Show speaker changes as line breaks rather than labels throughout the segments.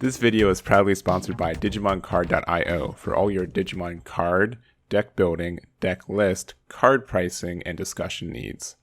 This video is proudly sponsored by DigimonCard.io for all your Digimon card, deck building, deck list, card pricing, and discussion needs.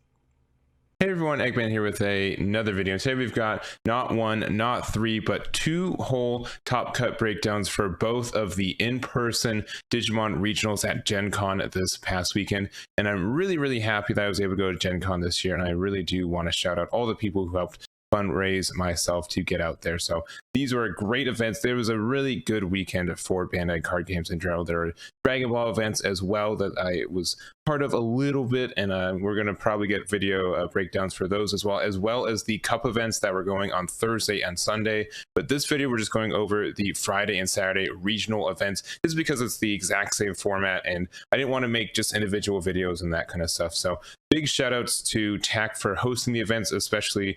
Hey everyone, Eggman here with another video. Today we've got not one, not three, but two whole top cut breakdowns for both of the in-person Digimon regionals at Gencon this past weekend. And I'm really happy that I was able to go to Gencon this year. And I really do want to shout out all the people who helped fundraise myself to get out there. So these were great events. There was a really good weekend for Bandai card games in general. There were Dragon Ball events as well that I was part of a little bit, and we're going to probably get video breakdowns for those as well as the cup events that were going on Thursday and Sunday. But this video we're just going over the Friday and Saturday regional events. This is because it's the exact same format and I didn't want to make just individual videos and that kind of stuff. So big shout outs to TAC for hosting the events, especially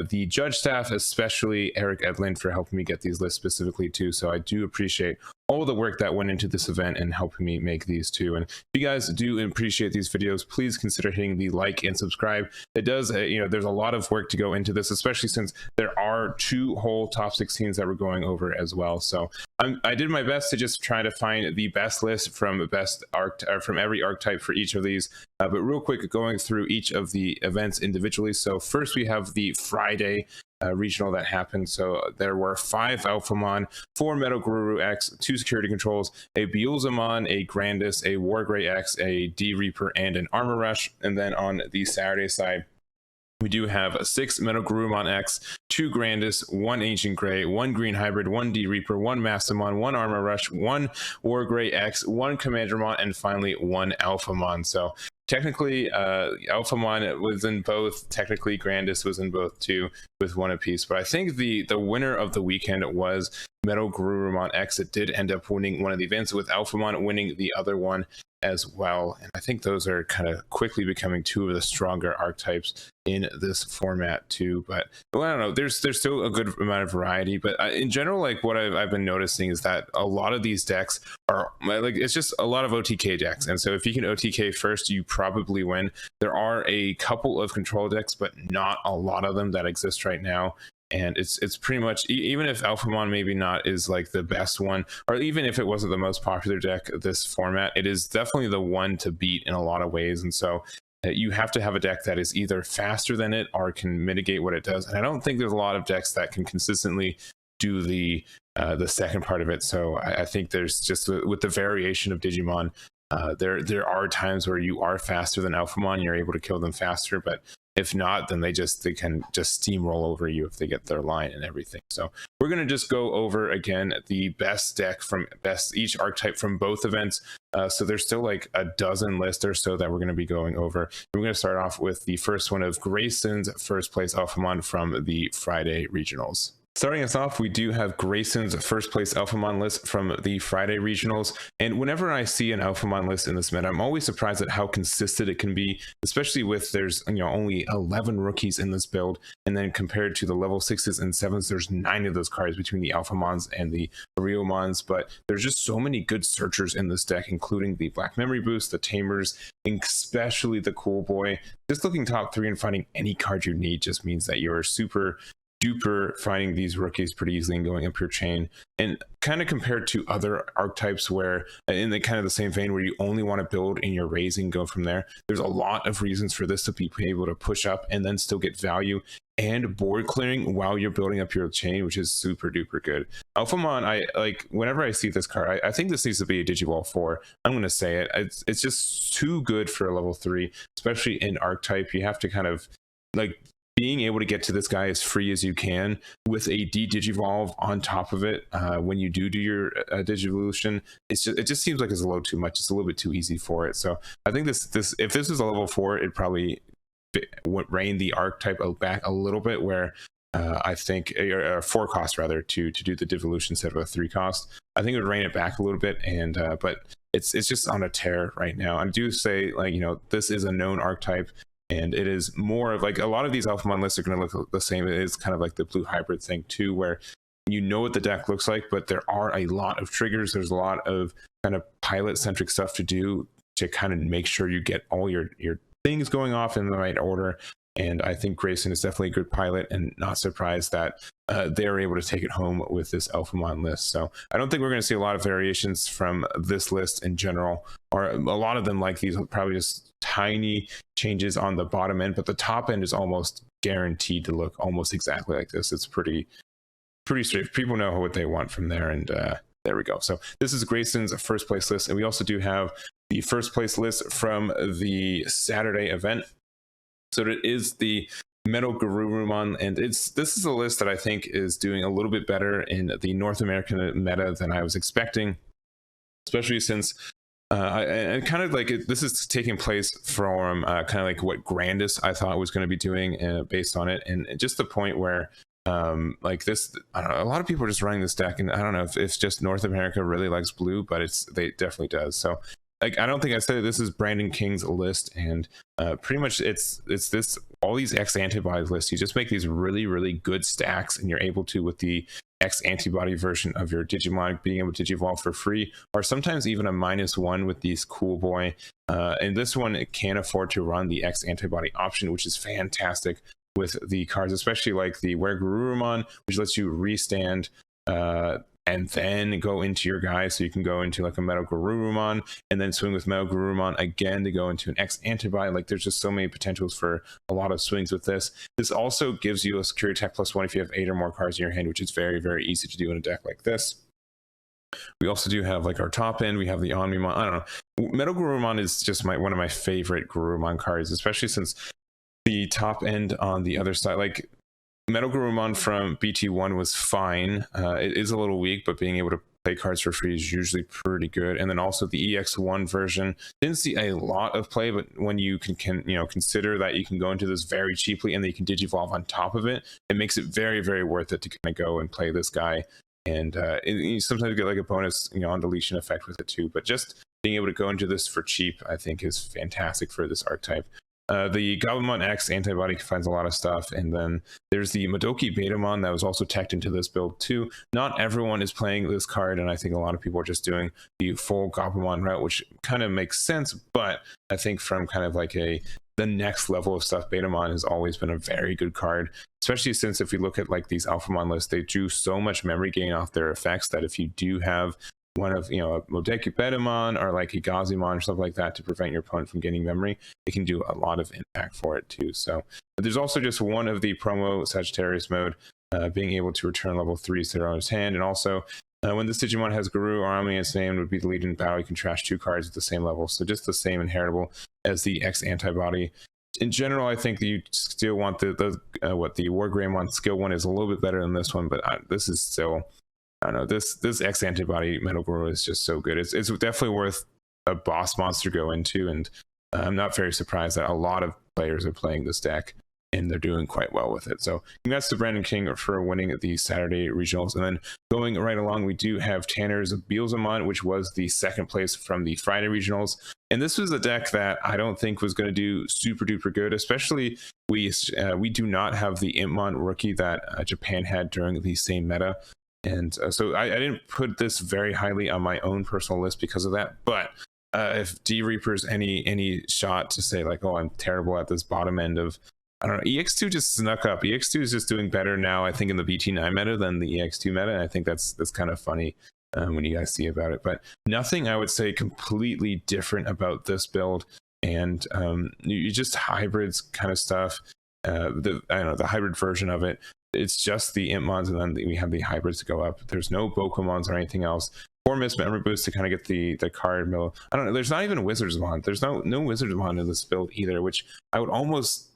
the judge staff, especially Eric Edlin for helping me get these lists specifically too. So I do appreciate all the work that went into this event and helping me make these too. And if you guys do appreciate these videos, please consider hitting the like and subscribe. It does, there's a lot of work to go into this, especially since there are two whole top 16s that we're going over as well. So I did my best to just try to find the best list from from every archetype for each of these. But real quick, going through each of the events individually. So first we have the Friday regional that happened. So there were 5 Alphamon, 4 MetalGaruru X, 2 security controls, a Beelzemon, a Gradis, a WarGrey X, a D Reaper, and an Armor Rush. And then on the Saturday side, we do have 6 MetalGarurumon X, 2 Gradis, 1 Ancient Grey, 1 Green Hybrid, 1 D Reaper, 1 Mastemon, 1 Armor Rush, 1 WarGrey X, 1 Commandramon, and finally 1 Alphamon. So technically, Alphamon was in both. Technically, Gradis was in both too, with 1 apiece. But I think the winner of the weekend was MetalGarurumon X. It did end up winning one of the events, with Alphamon winning the other one as well. And I think those are kind of quickly becoming 2 of the stronger archetypes in this format too. But well, I don't know, there's still a good amount of variety. But in general, like what I've been noticing is that a lot of these decks are like, it's just a lot of OTK decks. And so if you can OTK first, you probably win. There are a couple of control decks, but not a lot of them that exist right now. And it's pretty much, even if Alphamon maybe not is like the best one, or even if it wasn't the most popular deck of this format, it is definitely the one to beat in a lot of ways. And so you have to have a deck that is either faster than it or can mitigate what it does. And I don't think there's a lot of decks that can consistently do the second part of it. So I think there's just, with the variation of Digimon, there are times where you are faster than Alphamon, you're able to kill them faster, but if not, then they can just steamroll over you if they get their line and everything. So we're going to just go over again the best deck from each archetype from both events. So there's still like a dozen lists or so that we're going to be going over. We're going to start off with the first one of Greyson's first place Alphamon from the Friday regionals. Starting us off, we do have Greyson's first place Alphamon list from the Friday regionals. And whenever I see an Alphamon list in this meta, I'm always surprised at how consistent it can be, especially with there's only 11 rookies in this build. And then compared to the level 6s and 7s, there's 9 of those cards between the Alphamons and the Ariomons. But there's just so many good searchers in this deck, including the Black Memory Boost, the Tamers, especially the Cool Boy. Just looking top 3 and finding any card you need just means that you're super duper finding these rookies pretty easily and going up your chain. And kind of compared to other archetypes where in the kind of the same vein where you only want to build in your raising, go from there, there's a lot of reasons for this to be able to push up and then still get value and board clearing while you're building up your chain, which is super duper good. Alphamon, I like whenever I see this card, I think this needs to be a Digiball 4. I'm going to say it. It's just too good for a level 3, especially in archetype. You have to kind of like being able to get to this guy as free as you can with a D-Digivolve on top of it when you do your Digivolution, it just seems like it's a little too much. It's a little bit too easy for it. So I think this if this was a level 4, it probably would rein the archetype back a little bit, where I think a 4 cost rather to do the Digivolution instead of a 3 cost. I think it would rein it back a little bit, and but it's just on a tear right now. I do say, like, this is a known archetype. And it is more of like a lot of these Alphamon lists are going to look the same. It is kind of like the blue hybrid thing too, where you know what the deck looks like, but there are a lot of triggers. There's a lot of kind of pilot centric stuff to do to kind of make sure you get all your things going off in the right order. And I think Greyson is definitely a good pilot, and not surprised that they are able to take it home with this Alphamon list. So I don't think we're going to see a lot of variations from this list in general, or a lot of them like these, probably just tiny changes on the bottom end, but the top end is almost guaranteed to look almost exactly like this. It's pretty straight. People know what they want from there, and there we go. So this is Greyson's first place list, and we also do have the first place list from the Saturday event. So it is the MetalGaruru, and this is a list that I think is doing a little bit better in the North American meta than I was expecting, especially since and kind of like this is taking place from kind of like what Gradis I thought was going to be doing based on it, and just the point where like this, I don't know, a lot of people are just running this deck, and I don't know if it's just North America really likes blue, but it definitely does. So like, I don't think I said it, this is Brandon King's list, and pretty much it's this, all these X antibodies lists. You just make these really good stacks, and you're able to, with the X antibody version of your Digimon, being able to digivolve for free, or sometimes even a -1 with these Cool Boy. And this one, it can afford to run the X antibody option, which is fantastic with the cards, especially like the WarGrey, which lets you restand and then go into your guy, so you can go into like a MetalGaruru and then swing with MetalGaruru again to go into an X antibody. Like, there's just so many potentials for a lot of swings with this. This also gives you a security attack +1 if you have 8 or more cards in your hand, which is very easy to do in a deck like this. We also do have like our top end, we have the Omnimon. I don't know, MetalGaruru is just one of my favorite Garurumon cards, especially since the top end on the other side, like MetalGaruru from BT1 was fine. It is a little weak, but being able to play cards for free is usually pretty good. And then also the EX1 version didn't see a lot of play, but when you can consider that you can go into this very cheaply and then you can digivolve on top of it, it makes it very worth it to kind of go and play this guy. And you sometimes get like a bonus on deletion effect with it too. But just being able to go into this for cheap, I think, is fantastic for this archetype. The Goblimon X antibody finds a lot of stuff, and then there's the Madoki Betamon that was also teched into this build too. Not everyone is playing this card, and I think a lot of people are just doing the full Goblimon route, which kind of makes sense, but I think from kind of like the next level of stuff, Betamon has always been a very good card, especially since if we look at like these Alphamon lists, they do so much memory gain off their effects that if you do have one of, a Madoki Betamon or like a Gazimon or something like that to prevent your opponent from getting memory, it can do a lot of impact for it too. So there's also just one of the promo Sagittarius mode, being able to return level 3s that are on his hand, and also when this Digimon has Guru or Omni in its name, would be the lead in battle, you can trash 2 cards at the same level, so just the same inheritable as the X antibody. In general, I think that you still want the WarGrey skill one is a little bit better than this one, but this is still, I don't know, this X antibody MetalGaruru is just so good. It's definitely worth a boss monster go into, and I'm not very surprised that a lot of players are playing this deck, and they're doing quite well with it. So congrats to Brandon King for winning the Saturday regionals. And then going right along, we do have Tanner's Beelzemon, which was the second place from the Friday regionals. And this was a deck that I don't think was going to do super duper good, especially we do not have the Impmon rookie that Japan had during the same meta. And so I didn't put this very highly on my own personal list because of that. But if D Reaper's any shot to say like, oh, I'm terrible at this bottom end of, I don't know, EX2 just snuck up. EX2 is just doing better now, I think, in the BT9 meta than the EX2 meta. And I think that's kind of funny when you guys see about it. But nothing I would say completely different about this build. And you just hybrids kind of stuff. I don't know, the hybrid version of it. It's just the Impmons, and then we have the hybrids to go up. There's no Bokomons or anything else. 4 Miss Memory Boost to kind of get the card mill. I don't know. There's not even Wizardsmon. There's no Wizardsmon in this build either, which I would almost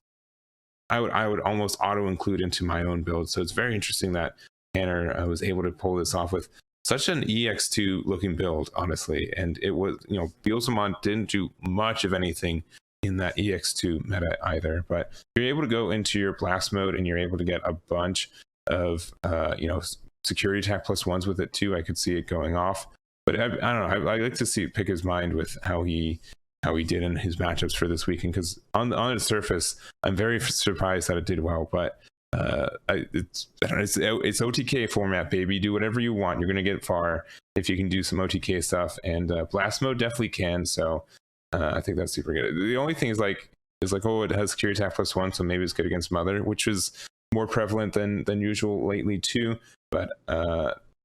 auto include into my own build. So it's very interesting that Tanner was able to pull this off with such an EX2 looking build, honestly. And it was, Beelzemon didn't do much of anything in that EX2 meta either, but you're able to go into your blast mode and you're able to get a bunch of security attack +1s with it too. I could see it going off, but I don't know, I like to pick his mind with how he did in his matchups for this weekend, because on the surface I'm very surprised that it did well, but it's OTK format, baby. Do whatever you want, you're gonna get far if you can do some OTK stuff, and blast mode definitely can. So I think that's super good. The only thing is, like, is like, oh, it has security attack +1, so maybe it's good against Mother, which is more prevalent than usual lately too. But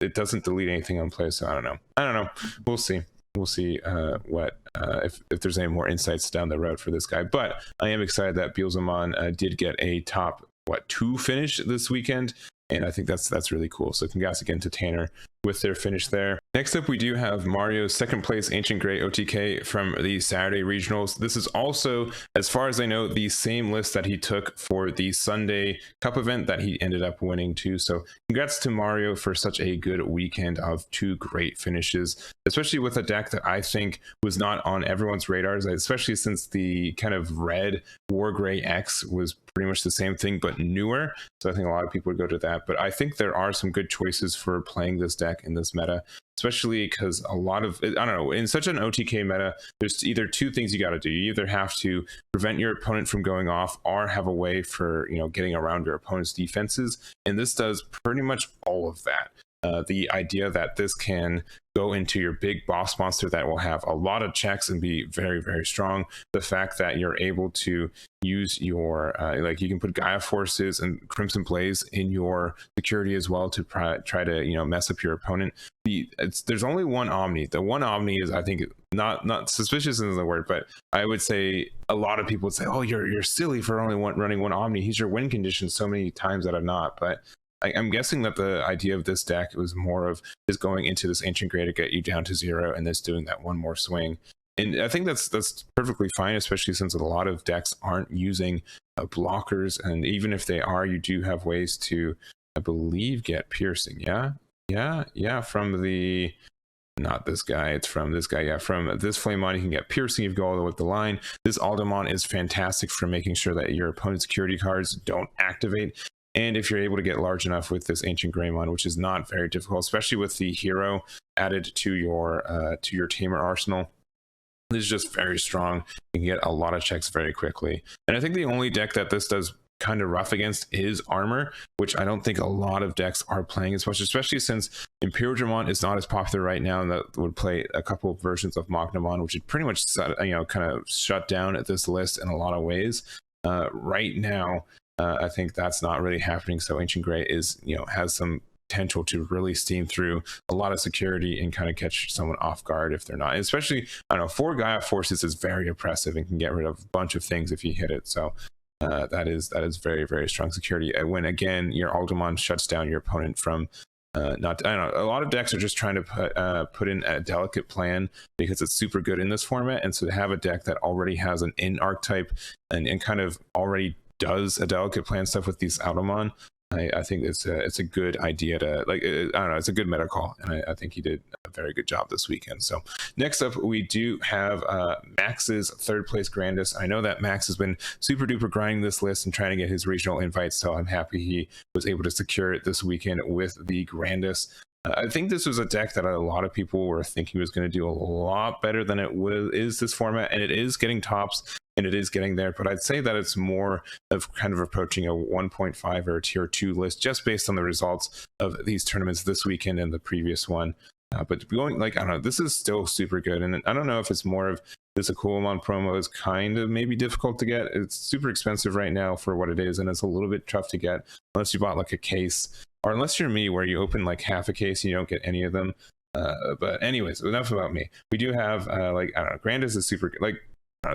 it doesn't delete anything on play, so I don't know. We'll see. We'll see what if there's any more insights down the road for this guy. But I am excited that Beelzemon did get a top 2 finish this weekend, and I think that's really cool. So congrats again to Tanner with their finish there. Next up, we do have Mario's second place Ancient Grey OTK from the Saturday regionals. This is also, as far as I know, the same list that he took for the Sunday Cup event that he ended up winning too. So congrats to Mario for such a good weekend of 2 great finishes, especially with a deck that I think was not on everyone's radars, especially since the kind of red WarGrey X was pretty much the same thing but newer. So I think a lot of people would go to that. But I think there are some good choices for playing this deck in this meta, especially because a lot of, I don't know, in such an OTK meta, there's either 2 things you got to do. You either have to prevent your opponent from going off or have a way for, getting around your opponent's defenses. And this does pretty much all of that. The idea that this can go into your big boss monster that will have a lot of checks and be very, very strong. The fact that you're able to use your, you can put Gaia Forces and Crimson Blaze in your security as well to try to, mess up your opponent. There's only one Omni. The one Omni is, I think, not suspicious in the word, but I would say a lot of people would say, oh, you're silly for only running one Omni. He's your win condition so many times out of not. But I'm guessing that the idea of this deck was more of just going into this Ancient Grey to get you down to 0 and just doing that one more swing. And I think that's perfectly fine, especially since a lot of decks aren't using blockers. And even if they are, you do have ways to, I believe, get piercing. Yeah, from the... Not this guy, it's from this guy. Yeah, from this Flamemon, you can get piercing if you go all the way up the line. This Alphamon is fantastic for making sure that your opponent's security cards don't activate. And if you're able to get large enough with this AncientGreymon, which is not very difficult, especially with the hero added to your tamer arsenal, this is just very strong. You can get a lot of checks very quickly. And I think the only deck that this does kind of rough against is armor, which I don't think a lot of decks are playing as much, especially since Imperialdramon is not as popular right now, and that would play a couple of versions of Manecci, which would pretty much kind of shut down at this list in a lot of ways. Right now, I think that's not really happening. So Ancient Grey is, has some potential to really steam through a lot of security and kind of catch someone off guard if they're not. And especially, I don't know, 4 Gaia Forces is very oppressive and can get rid of a bunch of things if you hit it. So that is very, very strong security. When again, your Alphamon shuts down your opponent from I don't know, a lot of decks are just trying to put in a delicate plan because it's super good in this format. And so to have a deck that already has an in archetype and kind of already does a delicate plan stuff with these Alphamon, I think it's a good idea to, I don't know, it's a good meta call, and I think he did a very good job this weekend. So next up, we do have Max's 3rd place Gradis. I know that Max has been super duper grinding this list and trying to get his regional invites, so I'm happy he was able to secure it this weekend with the Gradis. I think this was a deck that a lot of people were thinking was going to do a lot better than it is this format, and it is getting tops. And it is getting there, but I'd say that it's more of kind of approaching a 1.5 or a tier 2 list just based on the results of these tournaments this weekend and the previous one. But going, I don't know, this is still super good. And I don't know if it's more of this Akumamon promo is kind of maybe difficult to get. It's super expensive right now for what it is, and it's a little bit tough to get unless you bought a case, or unless you're me where you open half a case and you don't get any of them. But anyways, enough about me. We do have, I don't know, Gradis is super good.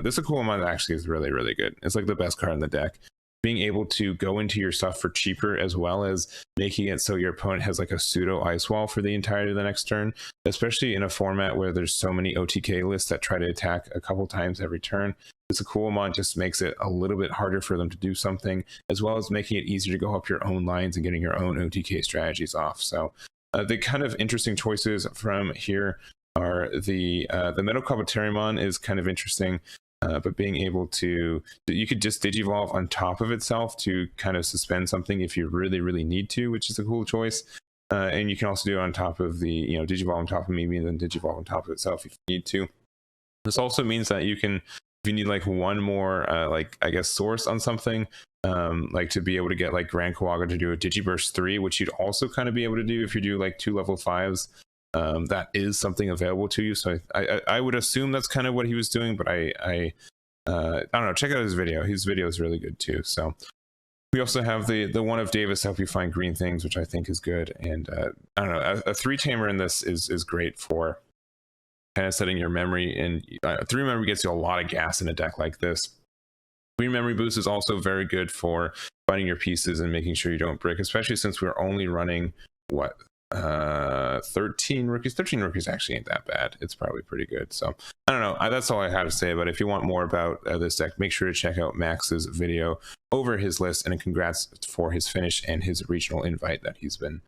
This Akumamon actually is really, really good. It's the best card in the deck. Being able to go into your stuff for cheaper, as well as making it so your opponent has a pseudo ice wall for the entirety of the next turn, especially in a format where there's so many OTK lists that try to attack a couple times every turn. This Akumamon just makes it a little bit harder for them to do something, as well as making it easier to go up your own lines and getting your own OTK strategies off. So the kind of interesting choices from here are the MetalGaruru is kind of interesting. But being able to, you could just digivolve on top of itself to kind of suspend something if you really, really need to, which is a cool choice. And you can also do it on top of the, digivolve on top of Mimi and then digivolve on top of itself if you need to. This also means that you can, if you need one more, I guess, source on something, to be able to get Grand Kawaga to do a Digiburst 3, which you'd also kind of be able to do if you do 2 level 5s. That is something available to you, so I would assume that's kind of what he was doing, but I I don't know, check out his video. His video is really good too. So we also have the one of Davis help you find green things, which I think is good. And I don't know, a 3-tamer in this is great for kind of setting your memory. And 3 memory gets you a lot of gas in a deck like this. Green memory boost is also very good for finding your pieces and making sure you don't brick, especially since we're only running what 13 rookies. 13 rookies actually ain't that bad. It's probably pretty good. So I don't know, that's all I have to say. But if you want more about this deck, make sure to check out Max's video over his list, and congrats for his finish and his regional invite that he's been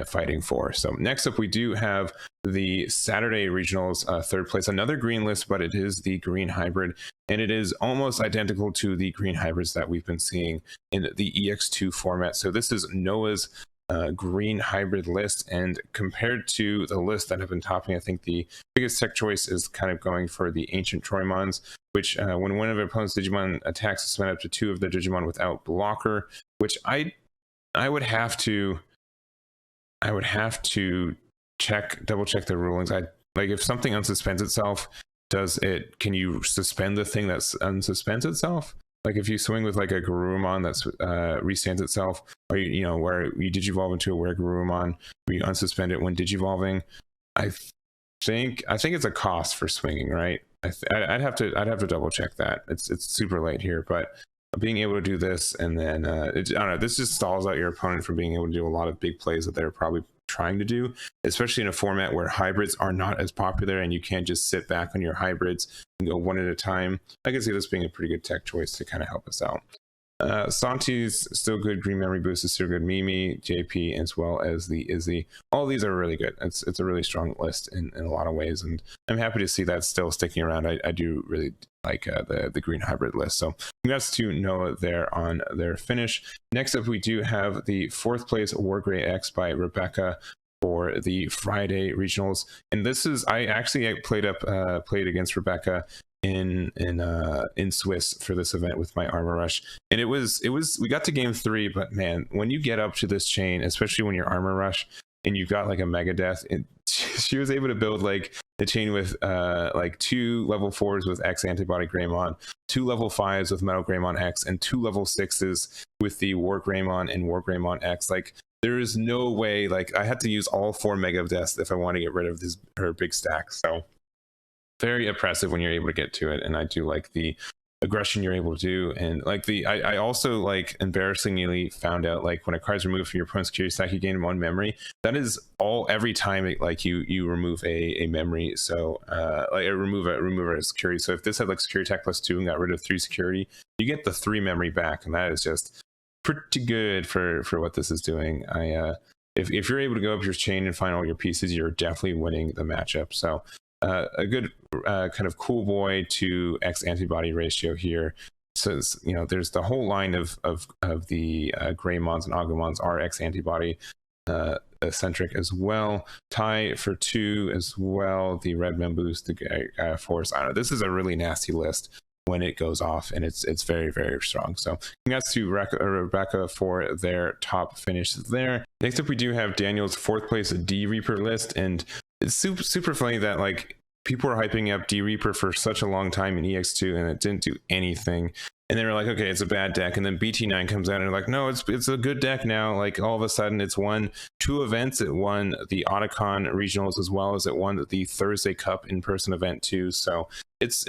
fighting for. So next up we do have the Saturday regionals, 3rd place, another green list, but it is the green hybrid, and it is almost identical to the green hybrids that we've been seeing in the EX2 format. So this is Noah's green hybrid list, and compared to the list that have been topping, I think the biggest tech choice is kind of going for the AncientGreymons, which when one of their opponent's Digimon attacks, suspend up to 2 of their Digimon without blocker, which I would have to double check the rulings. Like if something unsuspends itself, can you suspend the thing that unsuspends itself? Like if you swing with like a Garurumon that's restands itself, or you know, where you digivolve into a WarGrey, where you unsuspend it when digivolving, I think it's a cost for swinging, right? I'd have to double check that. It's super late here, but being able to do this, and then I don't know, this just stalls out your opponent from being able to do a lot of big plays that they're probably trying to do, especially in a format where hybrids are not as popular and you can't just sit back on your hybrids and go one at a time. I can see this being a pretty good tech choice to kind of help us out. Santi's still good, green memory boost is still good, Mimi, JP, as well as the Izzy. All these are really good. It's a really strong list in a lot of ways, and I'm happy to see that still sticking around. I do really like the green hybrid list. So congrats to Noah there on their finish. Next up, we do have the 4th place WarGrey X by Rebecca for the Friday regionals, and this is I actually played against Rebecca in Swiss for this event with my armor rush, and it was we got to game 3, but man, when you get up to this chain, especially when you're armor rush and you've got like a mega death, she was able to build like the chain with like 2 level 4s with X antibody Greymon, 2 level 5s with MetalGaruru X, and 2 level 6s with the WarGreymon and WarGreymon X. Like there is no way, like I had to use all 4 mega deaths if I want to get rid of her big stack. So very impressive when you're able to get to it, and I do like the aggression you're able to do. And like I also like embarrassingly found out, like when a card's removed from your opponent's security stack, you gain 1 memory. That is every time you remove a memory. So like remove a security. So if this had like security tech +2 and got rid of 3 security, you get the 3 memory back, and that is just pretty good for what this is doing. If you're able to go up your chain and find all your pieces, you're definitely winning the matchup. So a good kind of cool boy to X antibody ratio here. So you know, there's the whole line of the Greymons and Agumons are X antibody centric as well. Tie for 2 as well. The Red Men boost, the Force. I don't know. This is a really nasty list when it goes off, and it's very, very strong. So congrats to Rebecca for their top finish there. Next up, we do have Daniel's 4th place D Reaper list, and it's super funny that like people were hyping up D Reaper for such a long time in EX2 and it didn't do anything. And they were like, okay, it's a bad deck. And then BT9 comes out and they're like, no, it's a good deck now. Like all of a sudden it's won 2 events. It won the Otacon regionals as well as it won the Thursday Cup in-person event too. So it's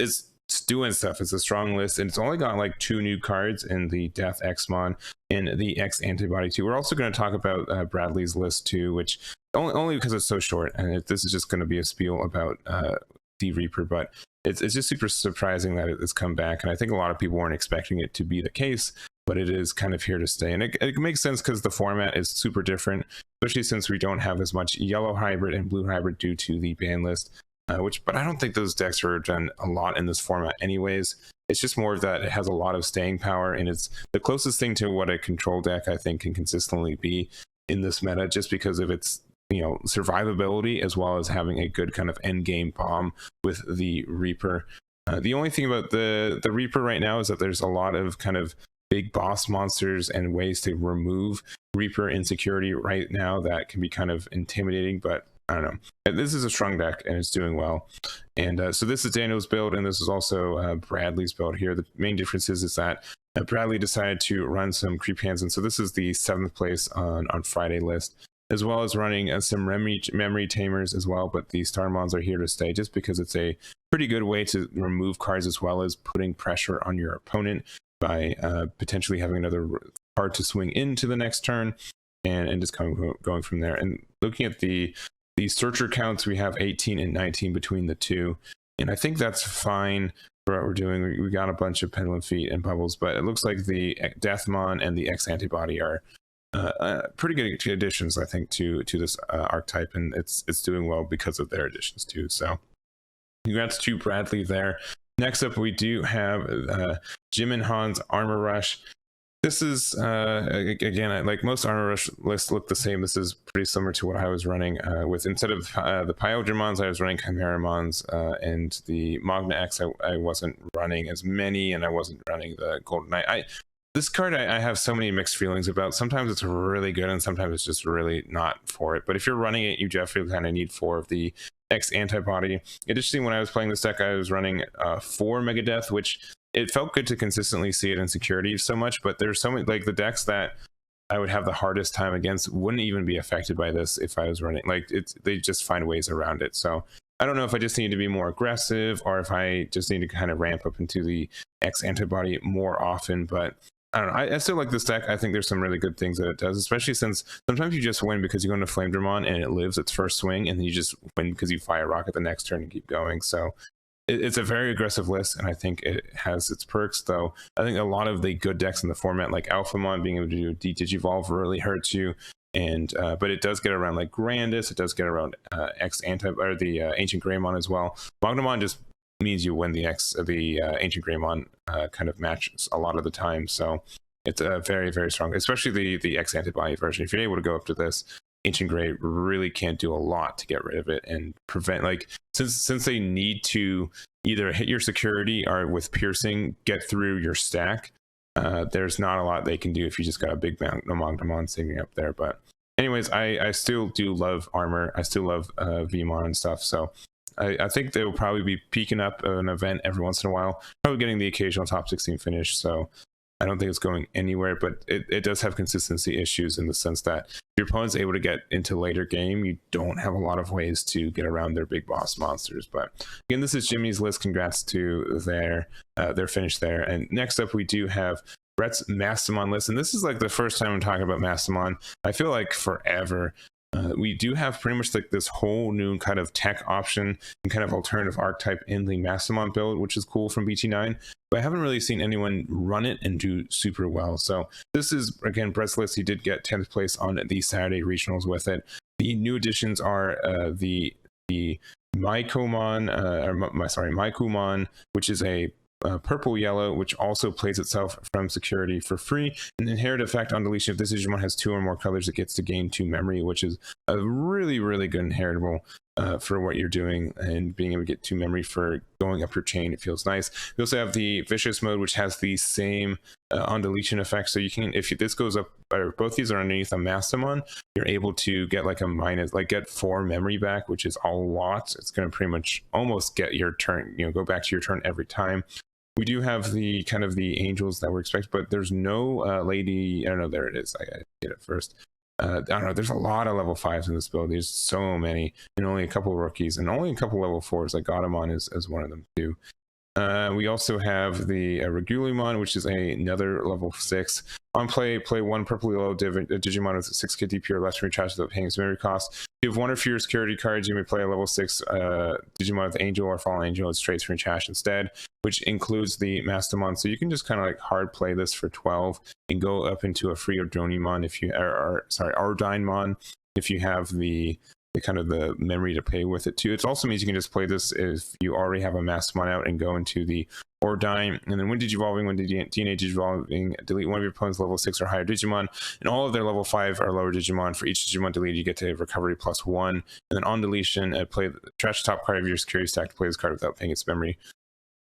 doing stuff. It's a strong list, and it's only got like 2 new cards in the Death Xmon and the X Antibody 2. We're also going to talk about Bradley's list too, which only because it's so short, and this is just going to be a spiel about D Reaper, but it's just super surprising that it's come back, and I think a lot of people weren't expecting it to be the case, but it is kind of here to stay. And it makes sense because the format is super different, especially since we don't have as much yellow hybrid and blue hybrid due to the ban list. But I don't think those decks are done a lot in this format anyways. It's just more of that it has a lot of staying power, and it's the closest thing to what a control deck I think can consistently be in this meta, just because of its survivability as well as having a good kind of end game bomb with the Reaper. The only thing about the Reaper right now is that there's a lot of kind of big boss monsters and ways to remove Reaper insecurity right now that can be kind of intimidating, but I don't know. This is a strong deck and it's doing well. And so this is Daniel's build, and this is also Bradley's build here. The main difference is that Bradley decided to run some creep hands, and so this is the 7th place on Friday list, as well as running some memory tamers as well. But the Starmons are here to stay just because it's a pretty good way to remove cards as well as putting pressure on your opponent by potentially having another card to swing into the next turn, and just going from there. And looking at the searcher counts, we have 18 and 19 between the two, and I think that's fine for what we're doing. We got a bunch of Pendulum Feet and Bubbles, but it looks like the Deathmon and the X Antibody are pretty good additions, I think, to this archetype, and it's doing well because of their additions too. So congrats to Bradley there. Next up, we do have Jimin Han's Armor Rush. This is, again, like most Armor Rush lists look the same. This is pretty similar to what I was running with, instead of the Pyodramons, I was running Chimeramons, and the Magna X, I wasn't running as many, and I wasn't running the Golden Knight. This card I have so many mixed feelings about. Sometimes it's really good, and sometimes it's just really not for it. But if you're running it, you definitely kind of need 4 of the X Antibody. Additionally, when I was playing this deck, I was running 4 Megadeath, which it felt good to consistently see it in security so much, but there's so many, like the decks that I would have the hardest time against wouldn't even be affected by this if I was running. Like they just find ways around it. So I don't know if I just need to be more aggressive or if I just need to kind of ramp up into the X Antibody more often, but I don't know. I still like this deck. I think there's some really good things that it does, especially since sometimes you just win because you go into Flamedramon and it lives its first swing, and then you just win because you fire Rocket the next turn and keep going. So it's a very aggressive list, and I think it has its perks, though. I think a lot of the good decks in the format, like Alphamon, being able to do Digivolve really hurts you. And but it does get around like Grandis, it does get around the Ancient Greymon as well. Magnamon just means you win the Ancient Greymon kind of match a lot of the time. So it's a very, very strong, especially the X Antibody version. If you're able to go up to this, Ancient Grey really can't do a lot to get rid of it and prevent, like, since they need to either hit your security or with piercing get through your stack, there's not a lot they can do if you just got a big Magnamon sitting up there. But anyways, I still do love armor. I still love VMon and stuff. So I think they will probably be peaking up an event every once in a while, probably getting the occasional top 16 finish. So I don't think it's going anywhere, but it does have consistency issues in the sense that if your opponent's able to get into later game, you don't have a lot of ways to get around their big boss monsters. But again, this is Jimmy's list. Congrats to their finish there. And next up, we do have Brett's Mastemon list. And this is like the first time I'm talking about Mastemon, I feel like forever. We do have pretty much like this whole new kind of tech option and kind of alternative archetype in the Mastemon build, which is cool from BT9, but I haven't really seen anyone run it and do super well. So this is, again, Brett's list. He did get 10th place on the Saturday regionals with it. The new additions are the Mycomon, which is a purple yellow, which also plays itself from security for free. An inherent effect on deletion. If this Digimon has 2 or more colors, it gets to gain 2 memory, which is a really, really good inheritable for what you're doing, and being able to get 2 memory for going up your chain. It feels nice. We also have the vicious mode, which has the same on deletion effect. So you can, if this goes up, or both these are underneath a Mastemon, you're able to get like get 4 memory back, which is a lot. It's going to pretty much almost get your turn, go back to your turn every time. We do have the kind of the angels that were expected, but there's no lady. I don't know. There it is. I get it first. I don't know. There's a lot of level 5s in this build. There's so many, and only a couple of rookies, and only a couple level 4s. Like Godamon is one of them too. We also have the Regulimon, which is another level 6. On play 1 purple yellow Digimon with 6k DP or less to recharge without paying its memory cost. If you have 1 or fewer security cards, you may play a level 6 Digimon with Angel or Fallen Angel with trades for trash instead, which includes the Mastemon. So you can just kind of like hard play this for 12 and go up into a free Ardonimon if you Ardinemon if you have the kind of the memory to play with it too. It also means you can just play this if you already have a Mastemon out and go into the Ordine, and then when DNA Digivolving, delete one of your opponent's level 6 or higher Digimon, and all of their level 5 or lower Digimon. For each Digimon deleted, you get to recovery +1, and then on deletion, trash top card of your security stack to play this card without paying its memory.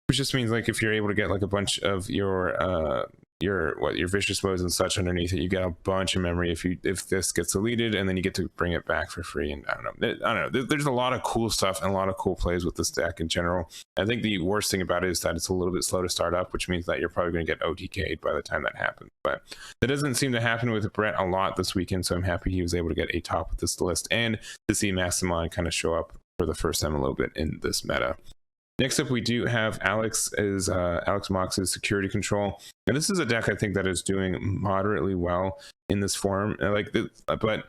Which just means like if you're able to get like a bunch of your your vicious modes and such underneath it, you get a bunch of memory if this gets deleted, and then you get to bring it back for free. And I don't know, there's a lot of cool stuff and a lot of cool plays with this deck in general. I think the worst thing about it is that it's a little bit slow to start up, which means that you're probably going to get OTK'd by the time that happens. But that doesn't seem to happen with Brett a lot this weekend, so I'm happy he was able to get a top with this list and to see Mastemon kind of show up for the first time a little bit in this meta. Next up, we do have Alex Mox's Security Control, and this is a deck I think that is doing moderately well in this form. But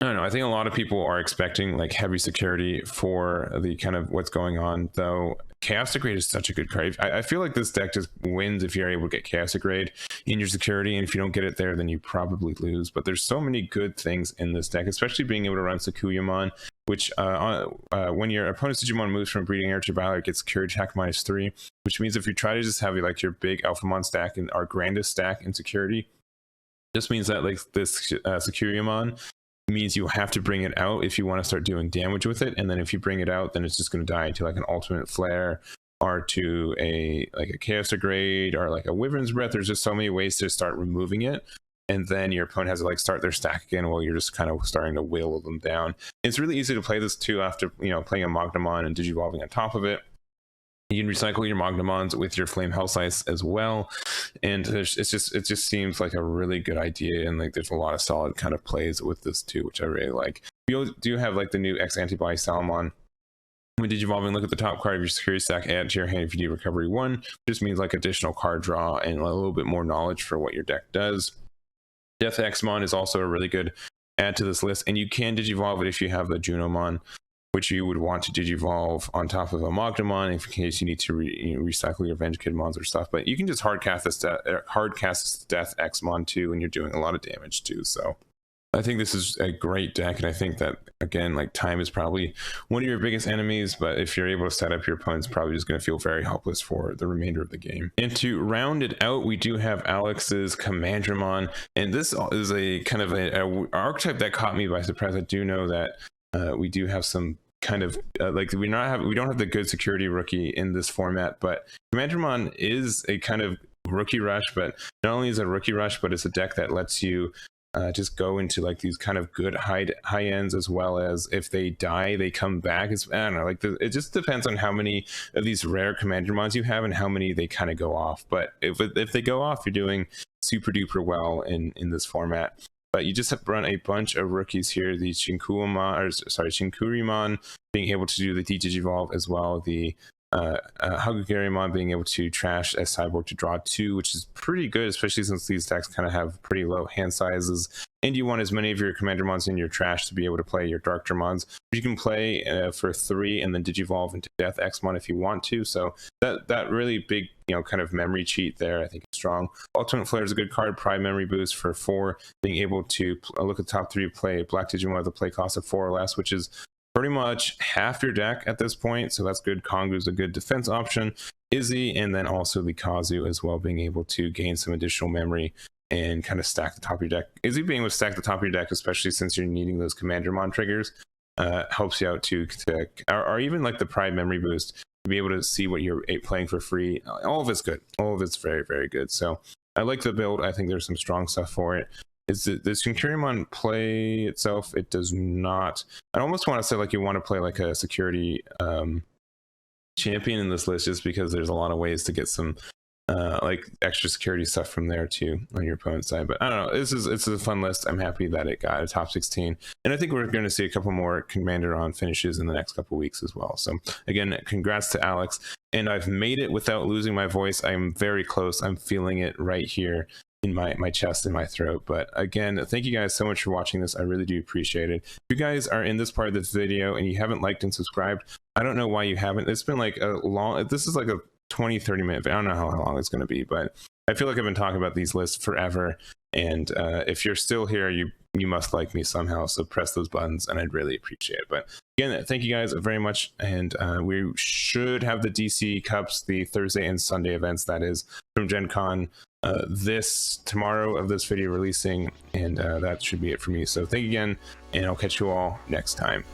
I don't know. I think a lot of people are expecting like heavy security for the kind of what's going on, though. Chaos Degrade is such a good card. I feel like this deck just wins if you're able to get Chaos Degrade in your security, and if you don't get it there, then you probably lose. But there's so many good things in this deck, especially being able to run Sakuyamon, which when your opponent's Digimon moves from Breeding Heir to Battle, it gets Security Attack -3, which means if you try to just have like your big Alphamon stack and our grandest stack in security, this means that like this Sakuyamon means you have to bring it out if you want to start doing damage with it, and then if you bring it out, then it's just going to die to like an Ultimate Flare or to a Chaos Degrade or like a Wyvern's Breath. There's just so many ways to start removing it, and then your opponent has to like start their stack again while you're just kind of starting to whittle them down. It's really easy to play this too after playing a Manecci and Digivolving on top of it. You can recycle your Manecci with your Flame Hellscythe as well, and it just seems like a really good idea, and like there's a lot of solid kind of plays with this too, which I really like. You do have like the new X Antibody Salmon. When Digivolving, look at the top card of your security stack, add to your hand if you do Recovery 1. Just means like additional card draw and a little bit more knowledge for what your deck does. Death Xmon is also a really good add to this list, and you can Digivolve it if you have the Junomon, which you would want to Digivolve on top of a Manecci in case you need to recycle your Venge Kidmons or stuff. But you can just hardcast this Death Xmon too, and you're doing a lot of damage too. So I think this is a great deck, and I think that again, like time is probably one of your biggest enemies, but if you're able to set up, your opponent's probably just going to feel very helpless for the remainder of the game. And to round it out, we do have Alex's Commandramon, and this is a kind of a archetype that caught me by surprise. I do know that we do have some kind of we don't have the good security rookie in this format, but Commandramon is a kind of rookie rush. But not only is it a rookie rush, but it's a deck that lets you just go into like these kind of good high ends, as well as if they die, they come back. I don't know, like it just depends on how many of these rare Commandramons you have and how many they kind of go off. But if they go off, you're doing super duper well in this format. But you just have run a bunch of rookies here. The Shinkurimon being able to do the Digivolve as well. The Hagagarymon being able to trash a Cyborg to draw 2, which is pretty good, especially since these decks kind of have pretty low hand sizes. And you want as many of your Commandramons in your trash to be able to play your Darkdramons. You can play for 3 and then Digivolve into Death Xmon if you want to. So that really big, kind of memory cheat there, I think is strong. Ultimate Flare is a good card. Prime Memory Boost for 4, being able to look at the top 3, play Black Digimon with a play cost of 4 or less, which is pretty much half your deck at this point. So that's good. Kongu's a good defense option. Izzy, and then also the Kazu as well, being able to gain some additional memory and kind of stack the top of your deck. Izzy being able to stack the top of your deck, especially since you're needing those Commandramon triggers, helps you out or even like the Prime Memory Boost, to be able to see what you're playing for free. All of it's good. All of it's very, very good. So I like the build. I think there's some strong stuff for it. Is the Shinkurimon play itself? It does not. I almost want to say like you want to play like a security champion in this list, just because there's a lot of ways to get some like extra security stuff from there too on your opponent's side. But I don't know, it's a fun list. I'm happy that it got a top 16, and I think we're going to see a couple more Commandramon finishes in the next couple weeks as well. So again, congrats to Alex, and I've made it without losing my voice. I'm very close. I'm feeling it right here in my chest and my throat. But again, thank you guys so much for watching this. I really do appreciate it. If you guys are in this part of this video and you haven't liked and subscribed, I don't know why you haven't. It's been like this is like a 20-30 minute video. I don't know how long it's going to be, but I feel like I've been talking about these lists forever, and if you're still here, you must like me somehow, so press those buttons and I'd really appreciate it. But again, thank you guys very much, and we should have the DC Cups, the Thursday and Sunday events, that is, from Gencon this tomorrow of this video releasing, and that should be it for me. So thank you again, and I'll catch you all next time.